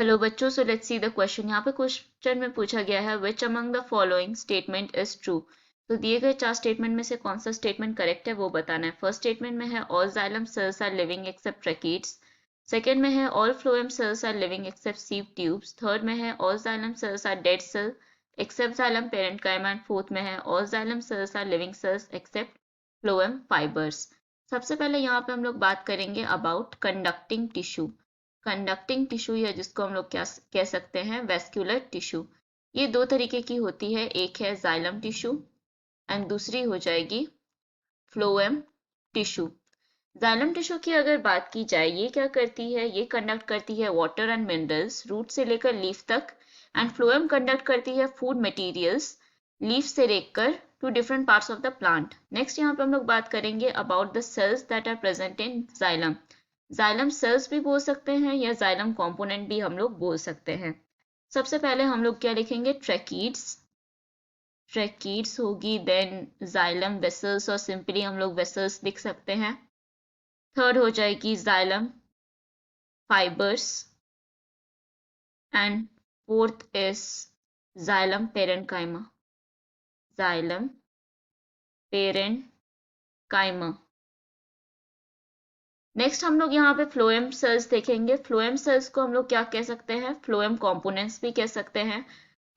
Hello बच्चों, so let's see the question. यहाँ पे क्वेश्चन में पूछा गया है which among the following statement is true. तो दिए गए चार स्टेटमेंट में से कौन सा स्टेटमेंट करेक्ट है वो बताना है। फर्स्ट स्टेटमेंट में है all xylem cells are living except tracheids. Second में है all phloem cells are living except sieve tubes. Third में है all xylem cells are dead cell except xylem parenchyma. And fourth में है all xylem cells are living cells except phloem fibres. सबसे पहले यहाँ पे हम लोग बात करेंगे about conducting tissue. Conducting tissue या जिसको हम लोग क्या कह सकते हैं वेस्क्यूलर टिश्यू। ये दो तरीके की होती है, एक है जाइलम टिश्यू एंड दूसरी हो जाएगी फ्लोएम टिश्यू। जाइलम टिश्यू की अगर बात की जाए, ये क्या करती है, ये कंडक्ट करती है वाटर एंड मिनरल्स रूट से लेकर लीफ तक। एंड फ्लोएम कंडक्ट करती है फूड मटेरियल्स लीफ से लेकर to different parts of the plant. Next यहाँ पे हम लोग बात करेंगे about the cells that are present in xylem. Xylem cells भी बोल सकते हैं या जाइलम कंपोनेंट भी हम लोग बोल सकते हैं। सबसे पहले हम लोग क्या लिखेंगे, ट्रैकीड्स। ट्रैकीड्स होगी, देन जाइलम वेसल्स और सिंपली हम लोग वेसल्स लिख सकते हैं। थर्ड हो जाएगी xylem fibres and fourth is xylem parenchyma. Xylem parenchyma. Next हम लोग यहाँ पे फ्लोएम सेल्स देखेंगे। फ्लोएम सेल्स को हम लोग क्या कह सकते हैं, फ्लोएम कंपोनेंट्स भी कह सकते हैं।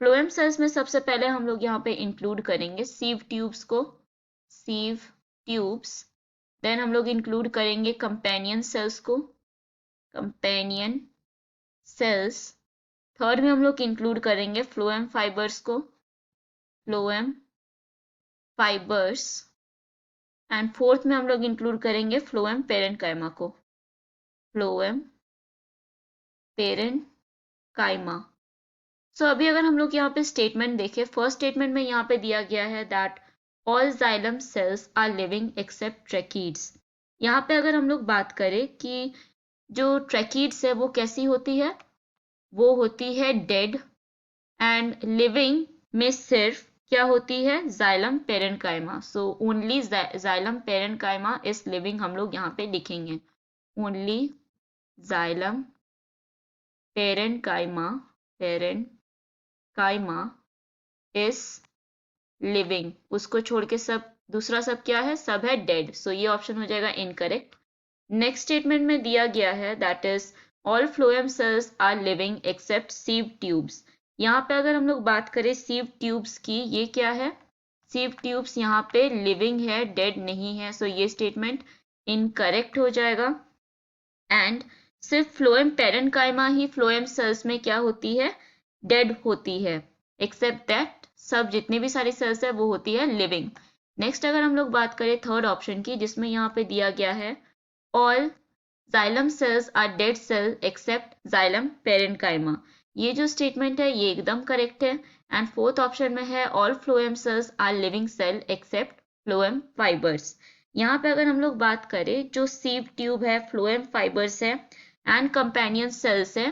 फ्लोएम सेल्स में सबसे पहले हम लोग यहाँ पे इंक्लूड करेंगे सीव ट्यूब्स को, सीव ट्यूब्स। देन हम लोग इंक्लूड करेंगे कंपेनियन सेल्स को, कंपेनियन सेल्स। थर्ड में हम लोग इंक्लूड करेंगे फ्लोएम फाइबर्स को, फ्लोएम फाइबर्स। एंड फोर्थ में हम लोग इंक्लूड करेंगे फ्लोएम पेरेंकाइमा को, फ्लोएम पेरेंकाइमा। सो अभी अगर हम लोग यहाँ पे स्टेटमेंट देखें, फर्स्ट स्टेटमेंट में यहाँ पे दिया गया है that all xylem cells are living except tracheids. यहाँ पे अगर हम लोग बात करें कि जो ट्रैकीड्स है वो कैसी होती है, वो होती है डेड। एंड लिविंग में सिर्फ क्या होती है, xylem parenchyma. So only xylem parenchyma is living हम लोग यहाँ पे लिखेंगे। Only xylem parenchyma, parenchyma is living. उसको छोड़ के सब दूसरा सब क्या है, सब है डेड। सो ये ऑप्शन हो जाएगा इनकरेक्ट। नेक्स्ट स्टेटमेंट में दिया गया है that is all phloem cells are living except sieve tubes. यहाँ पे अगर हम लोग बात करें सीव ट्यूब्स की, ये क्या है, सीव ट्यूब्स यहाँ पे लिविंग है, डेड नहीं है। सो ये स्टेटमेंट इनकरेक्ट हो जाएगा। एंड सिर्फ फ्लोएम पेरेंकाइमा ही फ्लोएम सेल्स में क्या होती है, डेड होती है। एक्सेप्ट दैट सब जितनी भी सारी सेल्स है वो होती है लिविंग। नेक्स्ट अगर हम लोग बात करें थर्ड ऑप्शन की, जिसमें यहाँ पे दिया गया है all xylem cells are dead cell except xylem parenchyma. ये जो स्टेटमेंट है ये एकदम करेक्ट है। एंड फोर्थ ऑप्शन में है all phloem cells are living cell except phloem fibres. यहाँ पे अगर हम लोग बात करें, जो सीव ट्यूब है, फ्लोएम फाइबर्स है एंड कंपेनियन सेल्स है,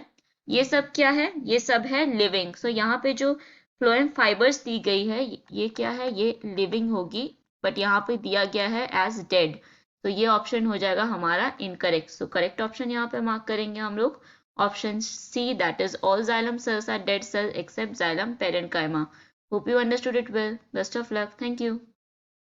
ये सब क्या है, ये सब है लिविंग। सो यहाँ पे जो फ्लोएम फाइबर्स दी गई है ये क्या है, ये लिविंग होगी, बट यहाँ पे दिया गया है एज डेड। तो ये ऑप्शन हो जाएगा हमारा इनकरेक्ट। सो करेक्ट ऑप्शन यहाँ पे मार्क करेंगे हम लोग option C, that is all xylem cells are dead cell except xylem parenchyma. Hope you understood it well. Best of luck. Thank you.